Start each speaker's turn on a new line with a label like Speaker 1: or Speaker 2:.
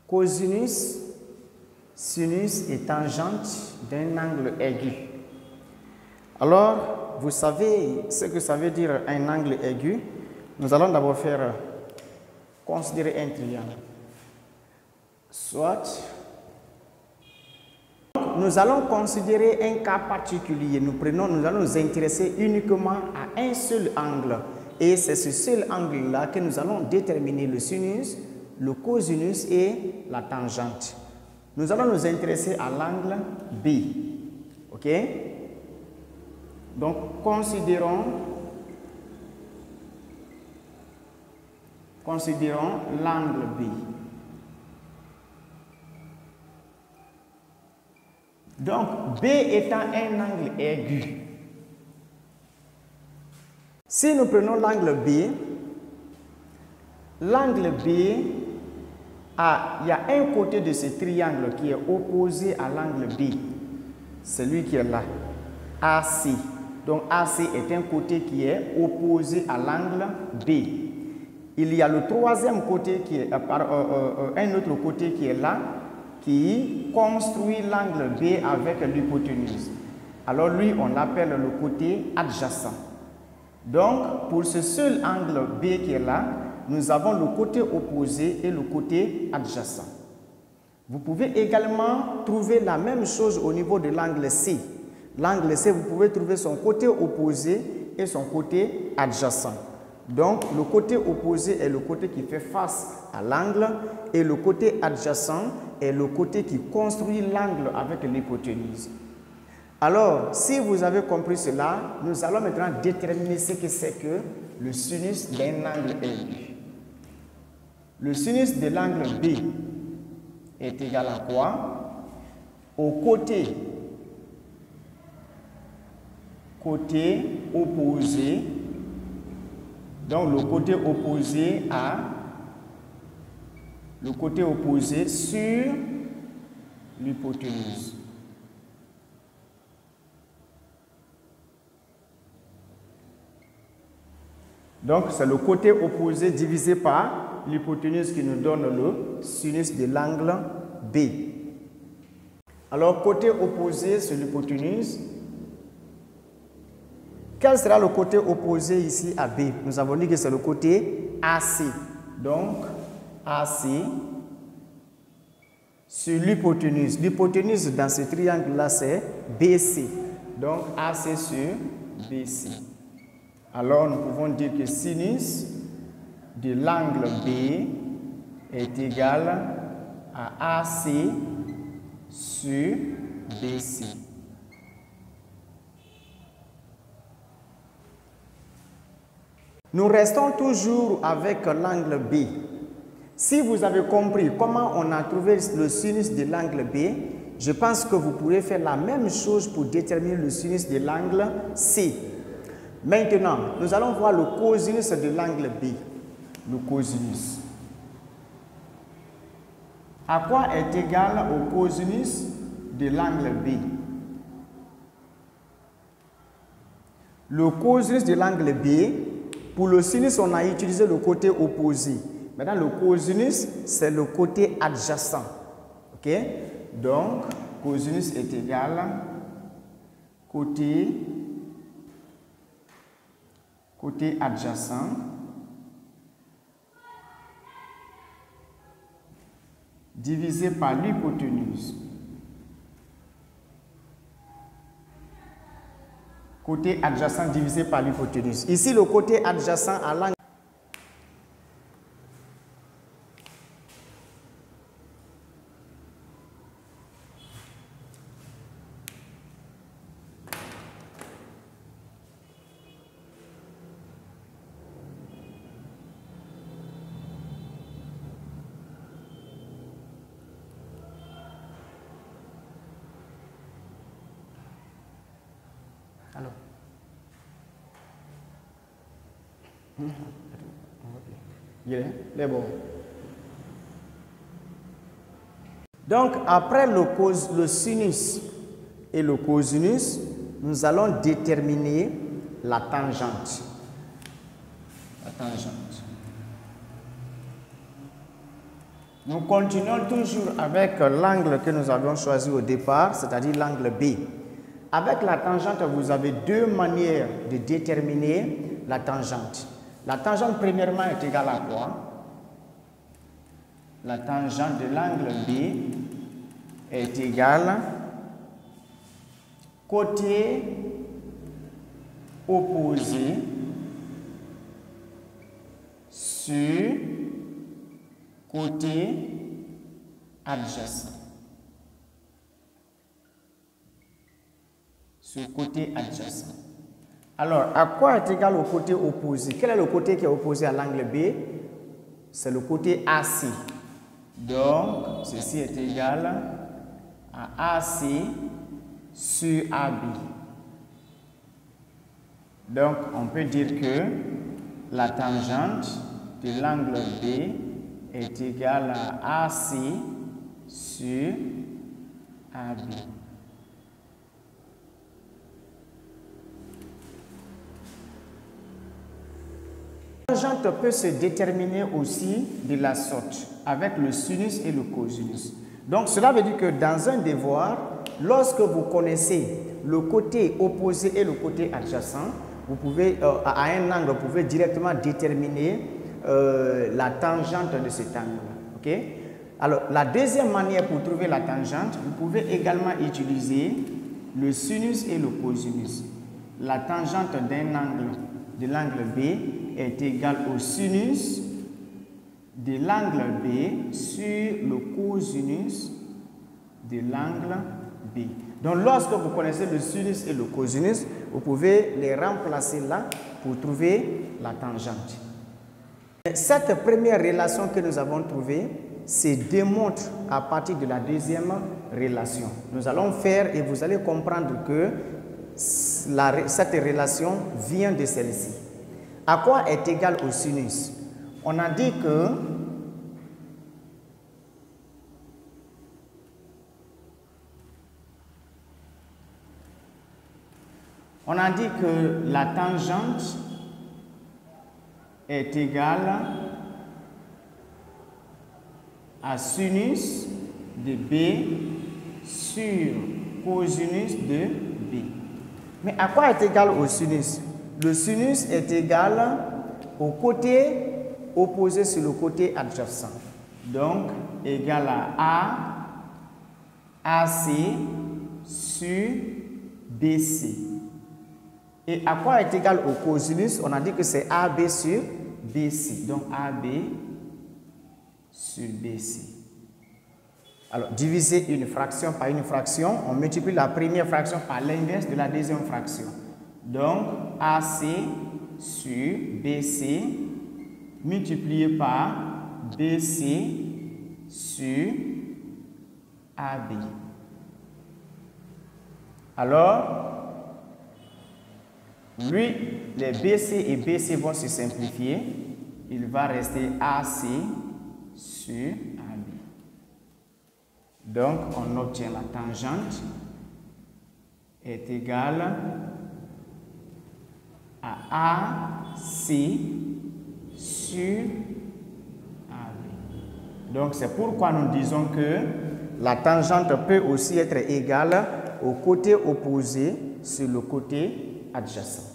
Speaker 1: cosinus, sinus et tangente d'un angle aigu. Alors, vous savez ce que ça veut dire un angle aigu. Nous allons d'abord considérer un triangle. Soit, nous allons considérer un cas particulier. Nous allons nous intéresser uniquement à un seul angle. Et c'est ce seul angle-là que nous allons déterminer le sinus, le cosinus et la tangente. Nous allons nous intéresser à l'angle B. OK? Donc, considérons l'angle B. Donc, B étant un angle aigu. Si nous prenons l'angle B, il y a un côté de ce triangle qui est opposé à l'angle B. Celui qui est là, AC. Donc, AC est un côté qui est opposé à l'angle B. Il y a le troisième côté qui est, un autre côté qui est là, qui construit l'angle B avec l'hypoténuse. Alors, lui, on l'appelle le côté adjacent. Donc, pour ce seul angle B qui est là, nous avons le côté opposé et le côté adjacent. Vous pouvez également trouver la même chose au niveau de l'angle C. L'angle C, vous pouvez trouver son côté opposé et son côté adjacent. Donc, le côté opposé est le côté qui fait face à l'angle et le côté adjacent est le côté qui construit l'angle avec l'hypoténuse. Alors, si vous avez compris cela, nous allons maintenant déterminer ce que c'est que le sinus d'un angle aigu. Le sinus de l'angle B est égal à quoi? Au côté opposé, donc le côté opposé sur l'hypoténuse. Donc, c'est le côté opposé divisé par l'hypoténuse qui nous donne le sinus de l'angle B. Alors, côté opposé sur l'hypoténuse, quel sera le côté opposé ici à B? Nous avons dit que c'est le côté AC. Donc, AC sur l'hypoténuse. L'hypoténuse dans ce triangle-là, c'est BC. Donc, AC sur BC. Alors, nous pouvons dire que sinus de l'angle B est égal à AC sur BC. Nous restons toujours avec l'angle B. Si vous avez compris comment on a trouvé le sinus de l'angle B, je pense que vous pourrez faire la même chose pour déterminer le sinus de l'angle C. Maintenant, nous allons voir le cosinus de l'angle B. Le cosinus. À quoi est égal au cosinus de l'angle B? Le cosinus de l'angle B, pour le sinus, on a utilisé le côté opposé. Maintenant, le cosinus, c'est le côté adjacent. OK? Donc, cosinus est égal à côté adjacent divisé par l'hypoténuse. Côté adjacent divisé par l'hypoténuse. Ici, le côté adjacent à l'angle. Alors. Il est bon. Donc, après le sinus et le cosinus, nous allons déterminer la tangente. La tangente. Nous continuons toujours avec l'angle que nous avions choisi au départ, c'est-à-dire l'angle B. Avec la tangente, vous avez deux manières de déterminer la tangente. La tangente, premièrement, est égale à quoi? La tangente de l'angle B est égale côté opposé sur côté adjacent. Sur côté adjacent. Alors, à quoi est égal au côté opposé? Quel est le côté qui est opposé à l'angle B? C'est le côté AC. Donc, ceci est égal à AC sur AB. Donc, on peut dire que la tangente de l'angle B est égale à AC sur AB. La tangente peut se déterminer aussi de la sorte, avec le sinus et le cosinus. Donc, cela veut dire que dans un devoir, lorsque vous connaissez le côté opposé et le côté adjacent, vous pouvez, à un angle, vous pouvez directement déterminer la tangente de cet angle. Okay? Alors, la deuxième manière pour trouver la tangente, vous pouvez également utiliser le sinus et le cosinus. La tangente d'un angle, de l'angle B, est égale au sinus de l'angle B sur le cosinus de l'angle B. Donc, lorsque vous connaissez le sinus et le cosinus, vous pouvez les remplacer là pour trouver la tangente. Cette première relation que nous avons trouvée se démontre à partir de la deuxième relation. Nous allons faire et vous allez comprendre que cette relation vient de celle-ci. À quoi est égal au sinus? On a dit que la tangente est égale à sinus de B sur cosinus de B. Mais à quoi est égal au sinus? Le sinus est égal au côté opposé sur le côté adjacent. Donc, égal à AC sur BC. Et à quoi est égal au cosinus? On a dit que c'est AB sur BC. Donc, AB sur BC. Alors, diviser une fraction par une fraction, on multiplie la première fraction par l'inverse de la deuxième fraction. Donc, AC sur BC multiplié par BC sur AB. Alors, lui, les BC et BC vont se simplifier. Il va rester AC sur AB. Donc, on obtient la tangente est égale à AC sur AB. Donc, c'est pourquoi nous disons que la tangente peut aussi être égale au côté opposé sur le côté adjacent.